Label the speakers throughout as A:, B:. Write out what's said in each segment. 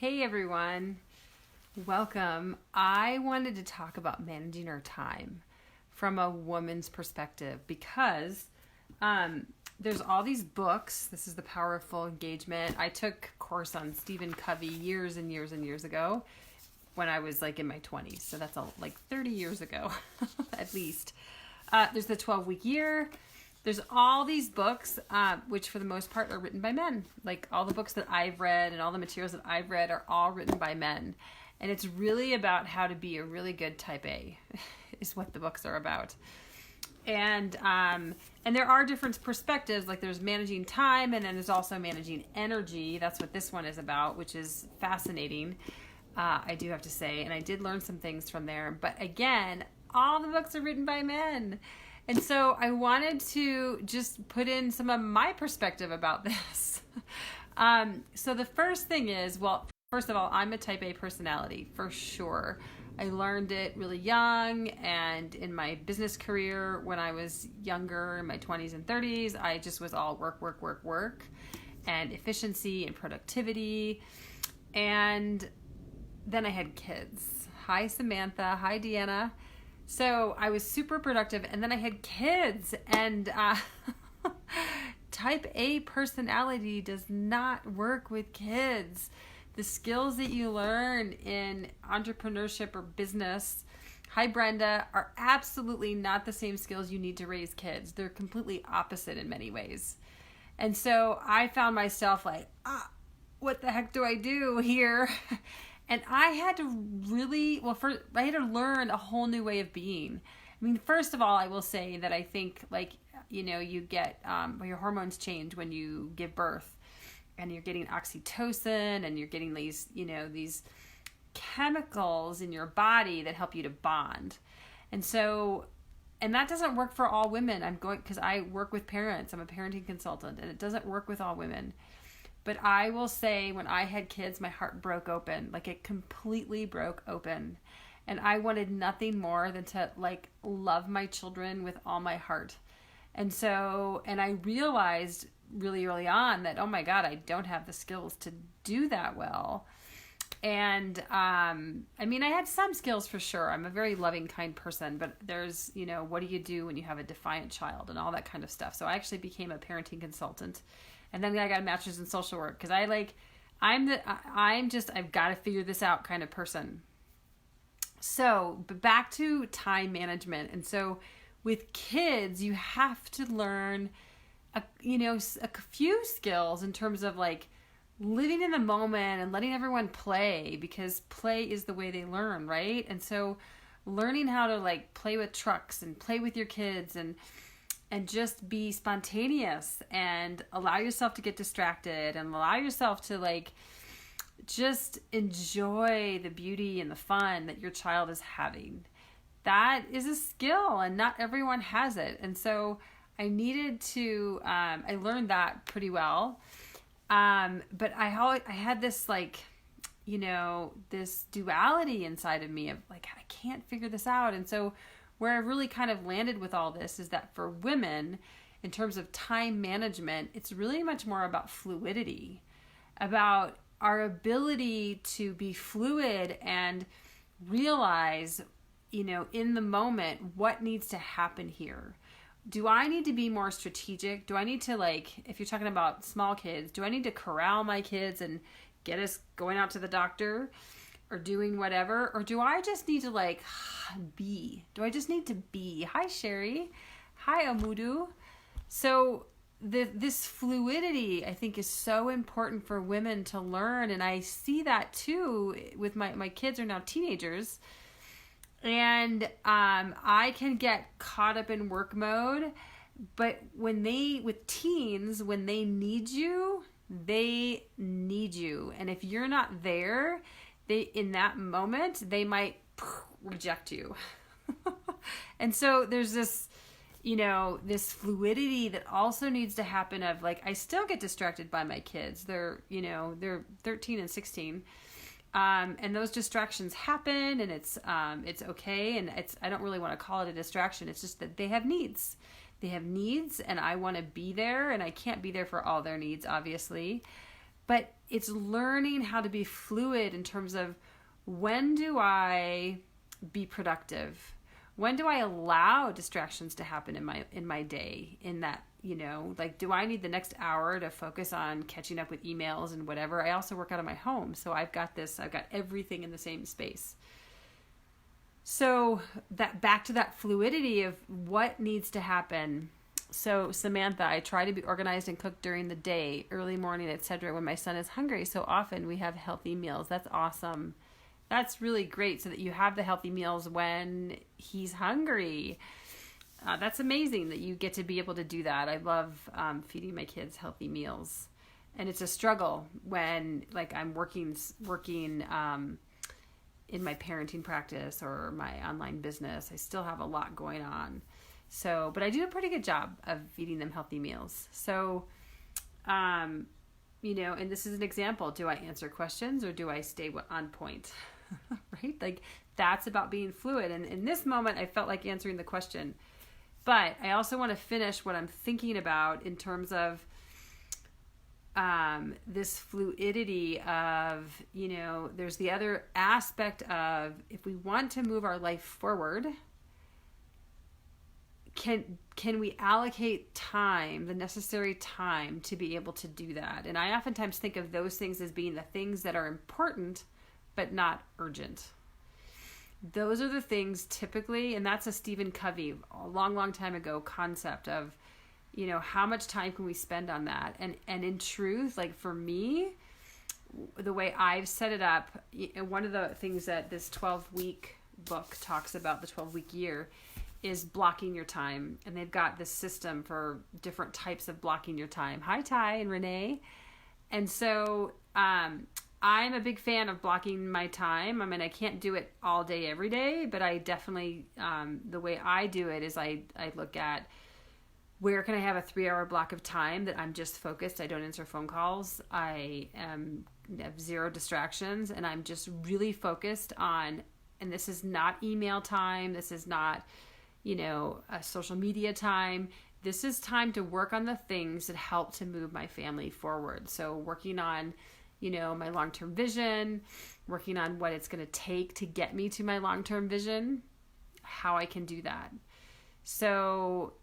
A: Hey everyone, welcome. I wanted to talk about managing our time from a woman's perspective because there's all these books. This is The Power of Full Engagement. I took a course on Stephen Covey years and years and years ago when I was like in my 20s. So that's like 30 years ago at least. There's the 12-week year. There's all these books, which for the most part are written by men. Like all the books that I've read and all the materials that I've read are all written by men. And it's really about how to be a really good type A is what the books are about. And there are different perspectives, like there's managing time and then there's also managing energy. That's what this one is about, which is fascinating, I do have to say. And I did learn some things from there. But again, all the books are written by men. And so I wanted to just put in some of my perspective about this. So the first thing is, well, first of all, I'm a type A personality for sure. I learned it really young, and in my business career when I was younger, in my 20s and 30s, I just was all work, and efficiency and productivity. And then I had kids. Hi, Samantha. Hi, Deanna. So I was super productive, and then I had kids, and type A personality does not work with kids. The skills that you learn in entrepreneurship or business, hi Brenda, are absolutely not the same skills you need to raise kids. They're completely opposite in many ways. And so I found myself like, what the heck do I do here? And I had to really, I had to learn a whole new way of being. I mean, first of all, I will say that I think you get, your hormones change when you give birth, and you're getting oxytocin and you're getting these chemicals in your body that help you to bond. And that doesn't work for all women. Because I work with parents, I'm a parenting consultant, and it doesn't work with all women. But I will say when I had kids, my heart broke open. Like it completely broke open. And I wanted nothing more than to love my children with all my heart. And I realized really early on that, oh my God, I don't have the skills to do that well. And I had some skills for sure. I'm a very loving, kind person, but there's, what do you do when you have a defiant child and all that kind of stuff. So I actually became a parenting consultant. And then I got a master's in social work because I've got to figure this out kind of person. So, but back to time management. And so with kids, you have to learn, a few skills in terms of living in the moment and letting everyone play, because play is the way they learn, right? And so learning how to play with trucks and play with your kids and just be spontaneous and allow yourself to get distracted and allow yourself to just enjoy the beauty and the fun that your child is having. That is a skill, and not everyone has it. And so I needed to, I learned that pretty well. But I had this this duality inside of me of I can't figure this out. And so where I really kind of landed with all this is that for women, in terms of time management, it's really much more about fluidity, about our ability to be fluid and realize, in the moment, what needs to happen here. Do I need to be more strategic? Do I need to, if you're talking about small kids, do I need to corral my kids and get us going out to the doctor or doing whatever? Or do I just need to be? Do I just need to be? Hi, Sherry. Hi, Amudu. So this fluidity, I think, is so important for women to learn. And I see that too with my kids are now teenagers. And I can get caught up in work mode. But with teens, when they need you, they need you. And if you're not there, in that moment, they might reject you. And so there's this, this fluidity that also needs to happen of I still get distracted by my kids. They're 13 and 16. And those distractions happen, and it's okay. And I don't really want to call it a distraction. It's just that they have needs. And I want to be there, and I can't be there for all their needs, obviously. But it's learning how to be fluid in terms of, when do I be productive? When do I allow distractions to happen in my day? In that, like, do I need the next hour to focus on catching up with emails and whatever? I also work out of my home, so I've got everything in the same space. So that, back to that fluidity of what needs to happen. So Samantha, I try to be organized and cook during the day, early morning, etc. when my son is hungry. So often we have healthy meals. That's awesome. That's really great, so that you have the healthy meals when he's hungry. That's amazing that you get to be able to do that. I love feeding my kids healthy meals. And it's a struggle when, like, I'm working in my parenting practice or my online business. I still have a lot going on. So, but I do a pretty good job of feeding them healthy meals. So, and this is an example. Do I answer questions or do I stay on point? Right? Like, that's about being fluid. And in this moment, I felt like answering the question. But I also want to finish what I'm thinking about in terms of this fluidity of, there's the other aspect of, if we want to move our life forward, can we allocate time, the necessary time, to be able to do that? And I oftentimes think of those things as being the things that are important but not urgent. Those are the things typically, and that's a Stephen Covey, a long, long time ago, concept of, how much time can we spend on that? And in truth, like, for me, the way I've set it up, one of the things that this 12-week book talks about, the 12-week year, is blocking your time. And they've got this system for different types of blocking your time. Hi, Ty and Renee. And so I'm a big fan of blocking my time. I mean, I can't do it all day, every day, but I definitely, the way I do it is I look at, where can I have a 3-hour block of time that I'm just focused? I don't answer phone calls. I have zero distractions, and I'm just really focused on, and this is not email time. This is not, a social media time. This is time to work on the things that help to move my family forward. So working on, my long-term vision, working on what it's going to take to get me to my long-term vision, how I can do that. So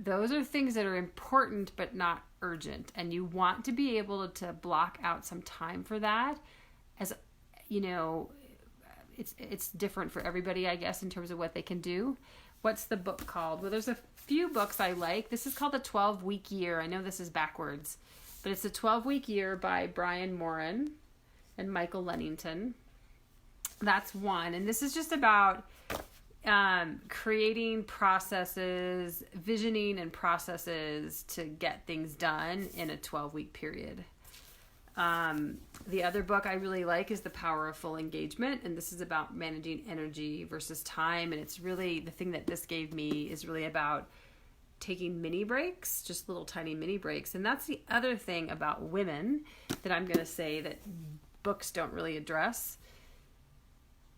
A: those are things that are important but not urgent, and you want to be able to block out some time for that. As it's different for everybody, I guess, in terms of what they can do. What's the book called? Well, there's a few books I like. This is called The 12-Week Year. I know this is backwards, but it's The 12-Week Year by Brian Moran and Michael Lennington. That's one. And this is just about creating processes, visioning and processes to get things done in a 12-week period. The other book I really like is The Power of Full Engagement, and this is about managing energy versus time. And it's really, the thing that this gave me is really about taking mini breaks, just little tiny mini breaks. And that's the other thing about women that I'm going to say that books don't really address,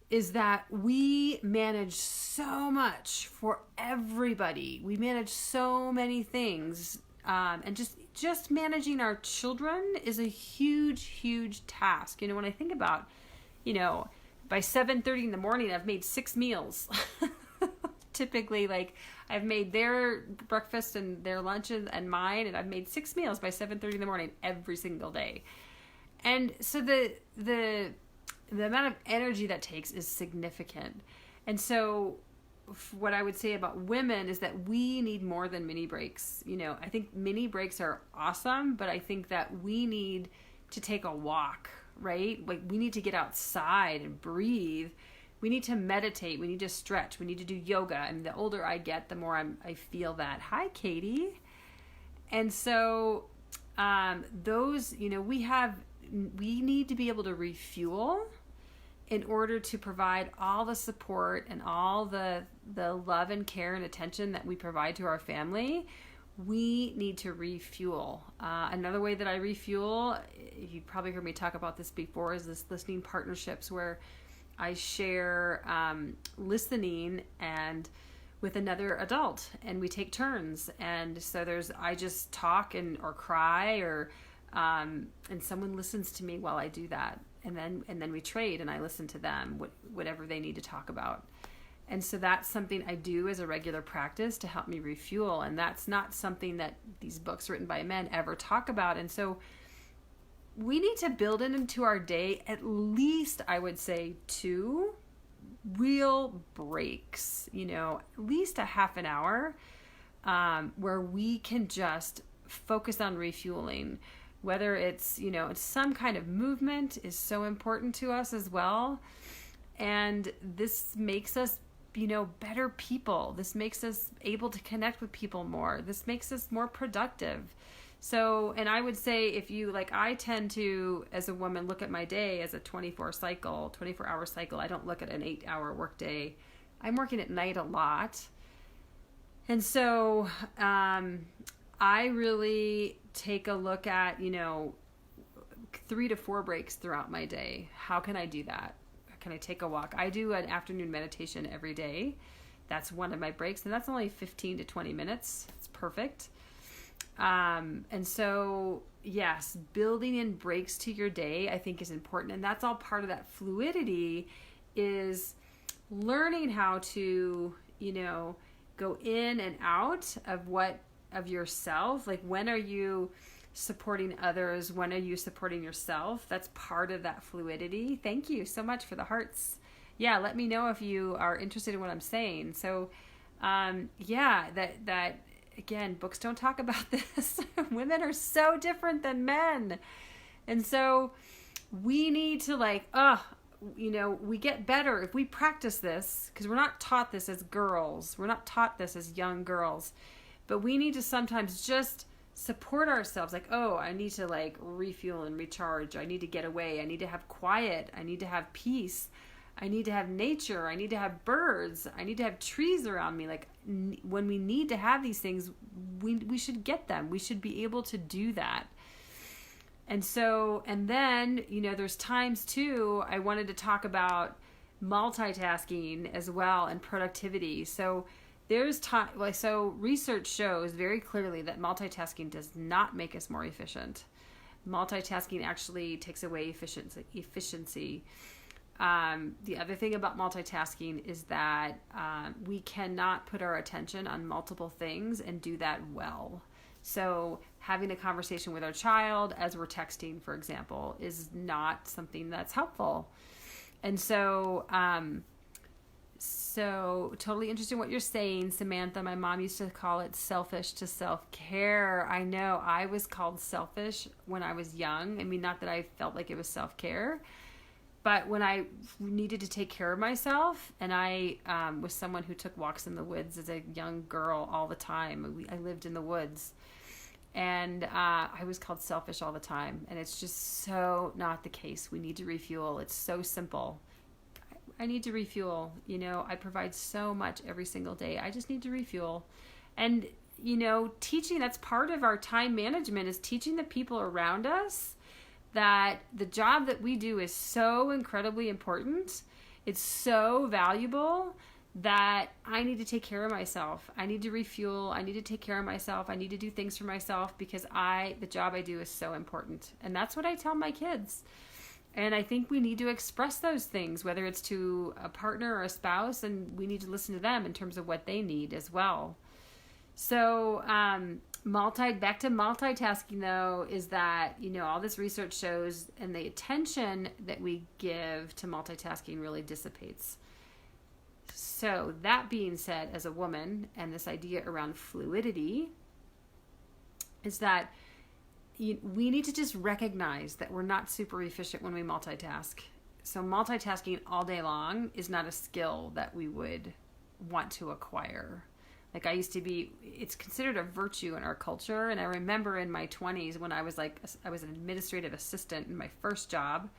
A: is that we manage so much for everybody. We manage so many things. And just managing our children is a huge, huge task. When I think about, by 7:30 in the morning, I've made 6 meals. Typically, like, I've made their breakfast and their lunch and mine, and I've made 6 meals by 7:30 in the morning every single day. And so the amount of energy that takes is significant. And so what I would say about women is that we need more than mini breaks. I think mini breaks are awesome, but I think that we need to take a walk, right? Like, we need to get outside and breathe. We need to meditate. We need to stretch. We need to do yoga. And the older I get, the more I feel that. Hi, Katie. And so those, we need to be able to refuel in order to provide all the support and all the love and care and attention that we provide to our family. We need to refuel. Another way that I refuel, you've probably heard me talk about this before, is this listening partnerships, where I share listening and with another adult, and we take turns. And so I just talk or cry or And someone listens to me while I do that. And then we trade and I listen to them, whatever they need to talk about. And so that's something I do as a regular practice to help me refuel. And that's not something that these books written by men ever talk about. And so we need to build it into our day, at least I would say 2 real breaks, at least a half an hour, where we can just focus on refueling. Whether it's, it's some kind of movement is so important to us as well. And this makes us, better people. This makes us able to connect with people more. This makes us more productive. So, and I would say if you, I tend to, as a woman, look at my day as a 24-hour cycle. I don't look at an 8-hour workday. I'm working at night a lot. And so, I really take a look at, 3 to 4 breaks throughout my day. How can I do that? Can I take a walk? I do an afternoon meditation every day. That's one of my breaks, and that's only 15 to 20 minutes. It's perfect. And so, yes, building in breaks to your day, I think, is important. And that's all part of that fluidity, is learning how to, go in and out of yourself. Like, when are you supporting others? When are you supporting yourself? That's part of that fluidity. Thank you so much for the hearts. Yeah, let me know if you are interested in what I'm saying. So, that again, books don't talk about this. Women are so different than men. And so we need to we get better if we practice this, because we're not taught this as girls. We're not taught this as young girls. But we need to sometimes just support ourselves. I need to refuel and recharge. I need to get away. I need to have quiet. I need to have peace. I need to have nature. I need to have birds. I need to have trees around me. When we need to have these things, we should get them. We should be able to do that. And so, and then, there's times too, I wanted to talk about multitasking as well and productivity. So there's time, so research shows very clearly that multitasking does not make us more efficient. Multitasking actually takes away efficiency. The other thing about multitasking is that we cannot put our attention on multiple things and do that well. So having a conversation with our child as we're texting, for example, is not something that's helpful. And so, so totally interested in what you're saying, Samantha. My mom used to call it selfish to self-care. I know I was called selfish when I was young. I mean, not that I felt like it was self-care, but when I needed to take care of myself, and I was someone who took walks in the woods as a young girl all the time. I lived in the woods, and I was called selfish all the time. And it's just so not the case. We need to refuel. It's so simple. I need to refuel. I provide so much every single day. I just need to refuel. And, teaching, that's part of our time management, is teaching the people around us that the job that we do is so incredibly important. It's so valuable that I need to take care of myself. I need to refuel. I need to take care of myself. I need to do things for myself, because the job I do is so important. And that's what I tell my kids. And I think we need to express those things, whether it's to a partner or a spouse, and we need to listen to them in terms of what they need as well. So, back to multitasking though, is that, all this research shows, and the attention that we give to multitasking really dissipates. So that being said, as a woman, and this idea around fluidity, is that we need to just recognize that we're not super efficient when we multitask. So multitasking all day long is not a skill that we would want to acquire. It's considered a virtue in our culture. And I remember in my 20s when I was an administrative assistant in my first job.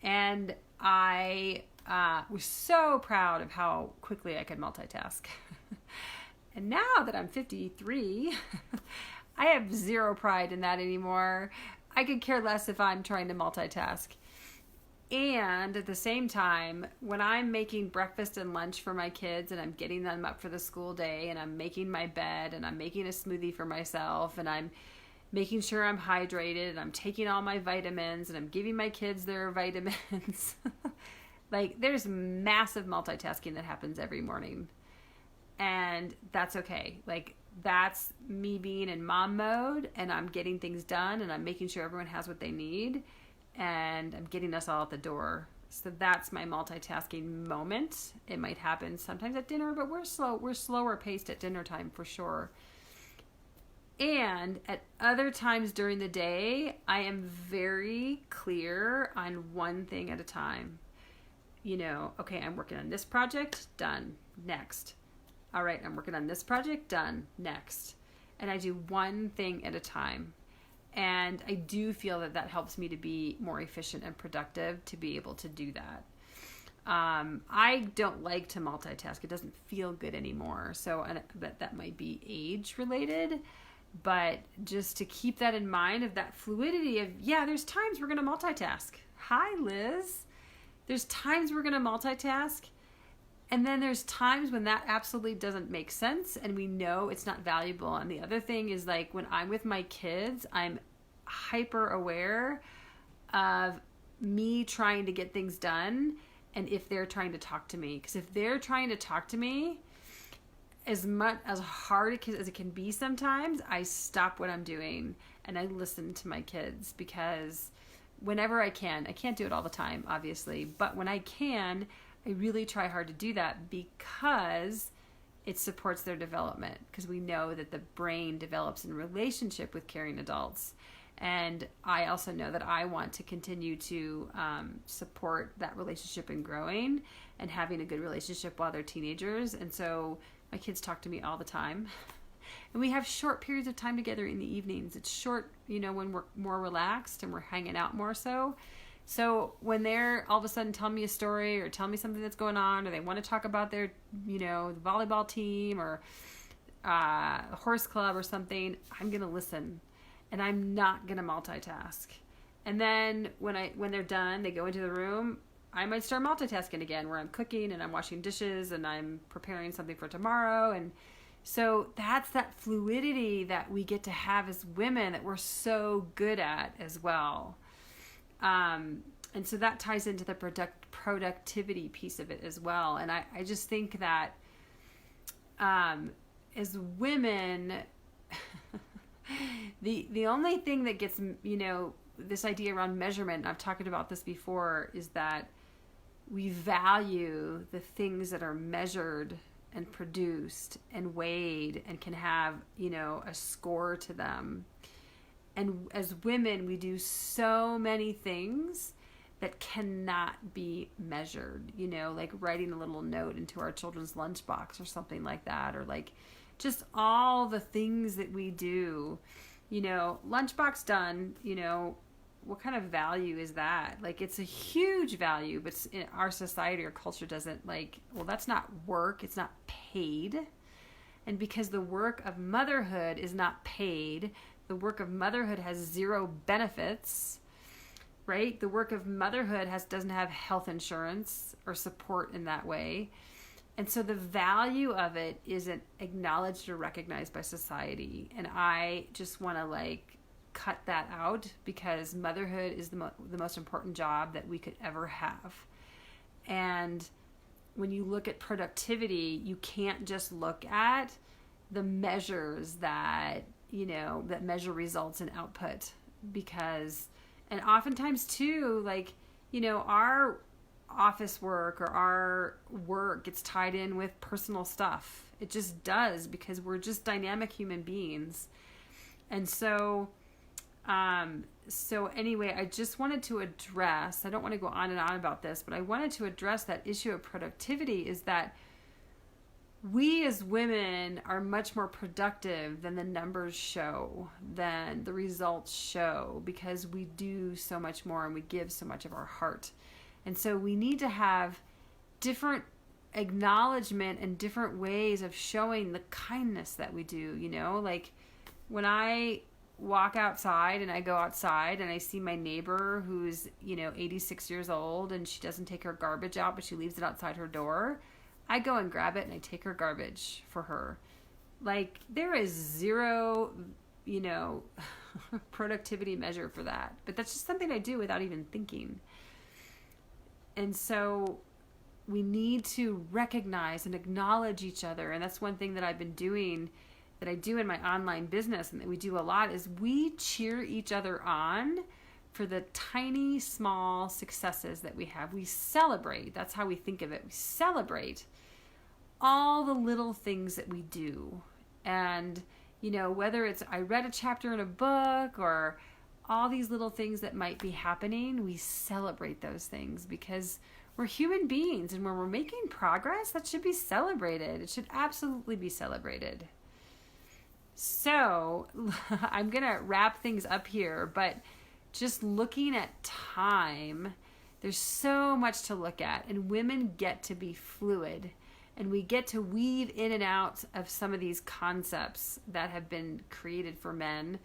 A: And I was so proud of how quickly I could multitask. And now that I'm 53, I have zero pride in that anymore. I could care less if I'm trying to multitask. And at the same time, when I'm making breakfast and lunch for my kids, and I'm getting them up for the school day, and I'm making my bed, and I'm making a smoothie for myself, and I'm making sure I'm hydrated and I'm taking all my vitamins and I'm giving my kids their vitamins. Like, there's massive multitasking that happens every morning. And that's okay. Like, that's me being in mom mode, and I'm getting things done, and I'm making sure everyone has what they need, and I'm getting us all at the door. So that's my multitasking moment. It might happen sometimes at dinner, but we're slower paced at dinner time for sure. And at other times during the day, I am very clear on one thing at a time. You know, okay, I'm working on this project, done, next. All right, I'm working on this project, done, next. And I do one thing at a time. And I do feel that that helps me to be more efficient and productive to be able to do that. I don't like to multitask. It doesn't feel good anymore. So that might be age related. But just to keep that in mind of that fluidity of, yeah, there's times we're going to multitask. Hi, Liz. There's times we're going to multitask. And then there's times when that absolutely doesn't make sense and we know it's not valuable. And the other thing is, like, when I'm with my kids, I'm hyper aware of me trying to get things done and if they're trying to talk to me. Because if they're trying to talk to me, as hard as it can be sometimes, I stop what I'm doing and I listen to my kids, because whenever I can't do it all the time, obviously, but when I can, I really try hard to do that because it supports their development, because we know that the brain develops in relationship with caring adults. And I also know that I want to continue to support that relationship and growing and having a good relationship while they're teenagers. And so my kids talk to me all the time. And we have short periods of time together in the evenings. It's short, when we're more relaxed and we're hanging out more so. So when they're all of a sudden telling me a story or telling me something that's going on, or they want to talk about their, volleyball team or horse club or something, I'm going to listen, and I'm not going to multitask. And then when they're done, they go into the room, I might start multitasking again, where I'm cooking and I'm washing dishes and I'm preparing something for tomorrow. And so that's that fluidity that we get to have as women that we're so good at as well. And so that ties into the productivity piece of it as well. And I just think that as women, the only thing that gets, this idea around measurement, and I've talked about this before, is that we value the things that are measured and produced and weighed and can have, a score to them. And as women, we do so many things that cannot be measured, like writing a little note into our children's lunchbox or something like that, or like just all the things that we do, lunchbox done, what kind of value is that? Like, it's a huge value, but in our society or culture doesn't that's not work. It's not paid. And because the work of motherhood is not paid, the work of motherhood has zero benefits, right? The work of motherhood doesn't have health insurance or support in that way. And so the value of it isn't acknowledged or recognized by society. And I just want to cut that out, because motherhood is the most important job that we could ever have. And when you look at productivity, you can't just look at the measures that measure results and output, and oftentimes too, our office work or our work gets tied in with personal stuff. It just does, because we're just dynamic human beings. And so anyway, I just wanted to address, I don't want to go on and on about this, but I wanted to address that issue of productivity, is that we as women are much more productive than the numbers show, than the results show, because we do so much more and we give so much of our heart. And so we need to have different acknowledgement and different ways of showing the kindness that we do, like when I walk outside and I go outside and I see my neighbor who's, 86 years old, and she doesn't take her garbage out, but she leaves it outside her door, I go and grab it and I take her garbage for her. There is zero productivity measure for that. But that's just something I do without even thinking. And so we need to recognize and acknowledge each other. And that's one thing that I've been doing, that I do in my online business, and that we do a lot, is we cheer each other on for the tiny, small successes that we have. We celebrate. That's how we think of it. We celebrate all the little things that we do. And, whether it's I read a chapter in a book or all these little things that might be happening, we celebrate those things because we're human beings. And when we're making progress, that should be celebrated. It should absolutely be celebrated. So I'm going to wrap things up here, but just looking at time, there's so much to look at, and women get to be fluid, and we get to weave in and out of some of these concepts that have been created for men,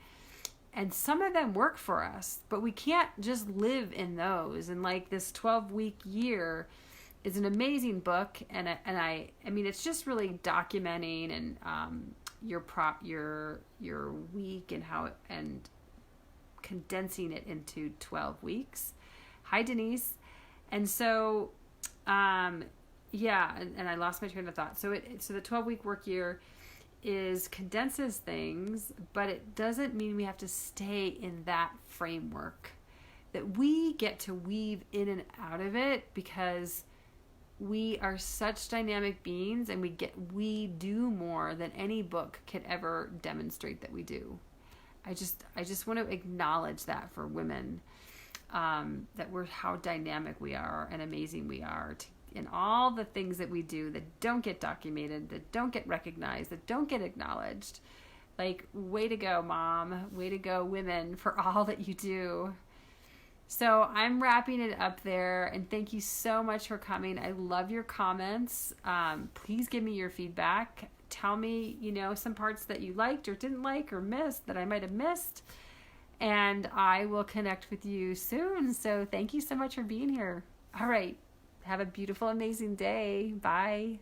A: and some of them work for us, but we can't just live in those. And like this 12-week year is an amazing book, and I mean it's just really documenting and your week and how and condensing it into 12 weeks. Hi, Denise. And so, and I lost my train of thought. So the 12-week work year condenses things, but it doesn't mean we have to stay in that framework. That we get to weave in and out of it because we are such dynamic beings, and we do more than any book could ever demonstrate that we do. I just want to acknowledge that for women, that we're how dynamic we are and amazing we are in all the things that we do that don't get documented, that don't get recognized, that don't get acknowledged. Like, way to go, Mom. Way to go, women, for all that you do. So I'm wrapping it up there, and thank you so much for coming. I love your comments. Please give me your feedback. Tell me, some parts that you liked or didn't like or missed that I might have missed. And I will connect with you soon. So thank you so much for being here. All right. Have a beautiful, amazing day. Bye.